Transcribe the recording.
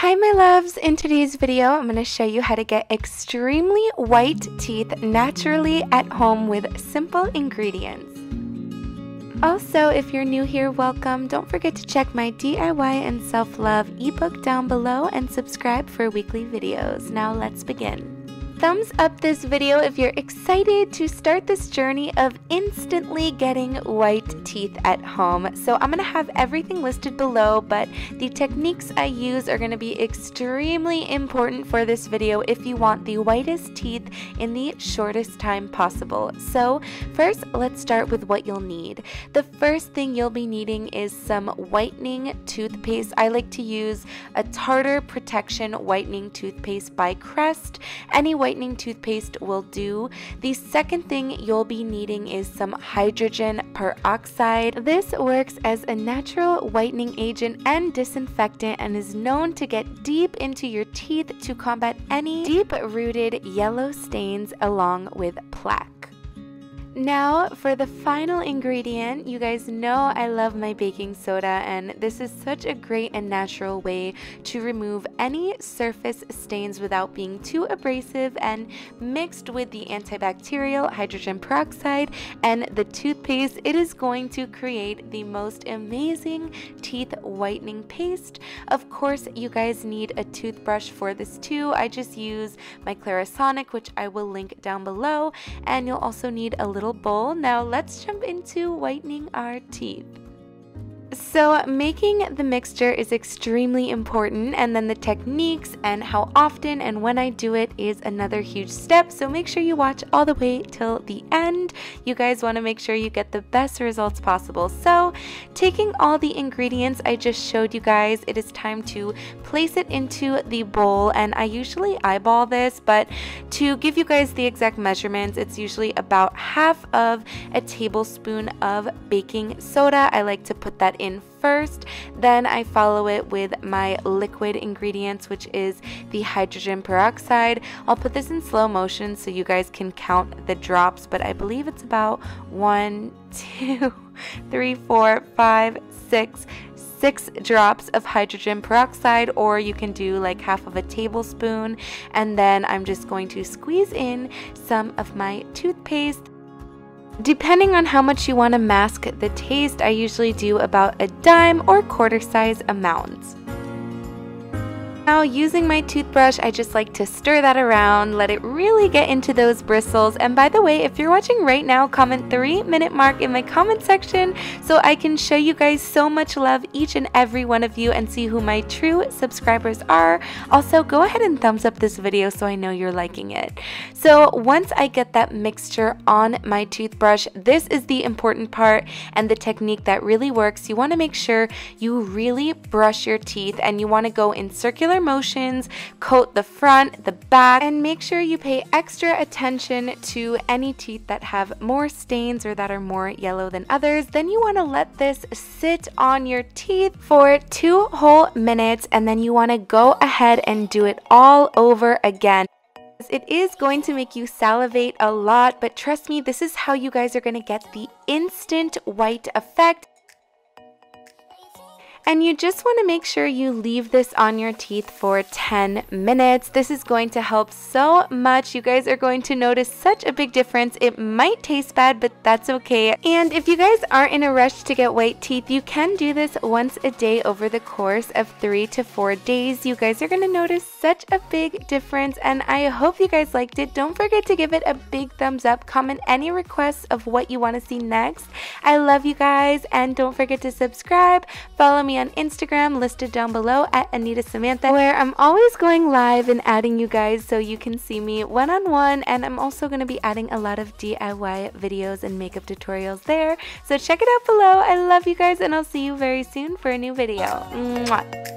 Hi my loves, in today's video I'm going to show you how to get extremely white teeth naturally at home with simple ingredients. Also, if you're new here, welcome. Don't forget to check my DIY and self-love ebook down below and subscribe for weekly videos. Now let's begin. Thumbs up this video if you're excited to start this journey of instantly getting white teeth at home. So I'm going to have everything listed below, but the techniques I use are going to be extremely important for this video if you want the whitest teeth in the shortest time possible. So first, let's start with what you'll need. The first thing you'll be needing is some whitening toothpaste. I like to use a Tartar Protection Whitening Toothpaste by Crest. Any whitening toothpaste will do. The second thing you'll be needing is some hydrogen peroxide. This works as a natural whitening agent and disinfectant and is known to get deep into your teeth to combat any deep-rooted yellow stains along with plaque. Now for the final ingredient, you guys know I love my baking soda, and this is such a great and natural way to remove any surface stains without being too abrasive, and mixed with the antibacterial hydrogen peroxide and the toothpaste, it is going to create the most amazing teeth whitening paste. Of course, you guys need a toothbrush for this too. I just use my Clarisonic, which I will link down below, and you'll also need a little bowl. Now let's jump into whitening our teeth. So making the mixture is extremely important, and then the techniques and how often and when I do it is another huge step, so make sure you watch all the way till the end. You guys want to make sure you get the best results possible. So taking all the ingredients I just showed you guys, it is time to place it into the bowl, and I usually eyeball this, but to give you guys the exact measurements, it's usually about half of a tablespoon of baking soda. I like to put that in first, then I follow it with my liquid ingredients, which is the hydrogen peroxide. I'll put this in slow motion so you guys can count the drops, but I believe it's about 1, 2, 3, 4, 5, 6 drops of hydrogen peroxide, or you can do like half of a tablespoon, and then I'm just going to squeeze in some of my toothpaste. Depending on how much you want to mask the taste, I usually do about a dime or quarter size amounts. Now, using my toothbrush, I just like to stir that around, let it really get into those bristles. And by the way, if you're watching right now, comment 3-minute mark in my comment section so I can show you guys so much love, each and every one of you, and see who my true subscribers are. Also, go ahead and thumbs up this video so I know you're liking it. So once I get that mixture on my toothbrush, this is the important part and the technique that really works. You want to make sure you really brush your teeth, and you want to go in circular motions, coat the front, the back, and make sure you pay extra attention to any teeth that have more stains or that are more yellow than others. Then you want to let this sit on your teeth for 2 whole minutes, and then you want to go ahead and do it all over again. It is going to make you salivate a lot, but trust me, this is how you guys are going to get the instant white effect. And you just want to make sure you leave this on your teeth for 10 minutes. This is going to help so much. You guys are going to notice such a big difference. It might taste bad, but that's okay. And if you guys aren't in a rush to get white teeth, you can do this once a day over the course of 3 to 4 days. You guys are going to notice such a big difference, and I hope you guys liked it. Don't forget to give it a big thumbs up. Comment any requests of what you want to see next. I love you guys, and don't forget to subscribe. Follow me on Instagram, listed down below at Anita Samantha, where I'm always going live and adding you guys so you can see me one-on-one, and I'm also going to be adding a lot of DIY videos and makeup tutorials there, so check it out below. I love you guys, and I'll see you very soon for a new video. Mwah.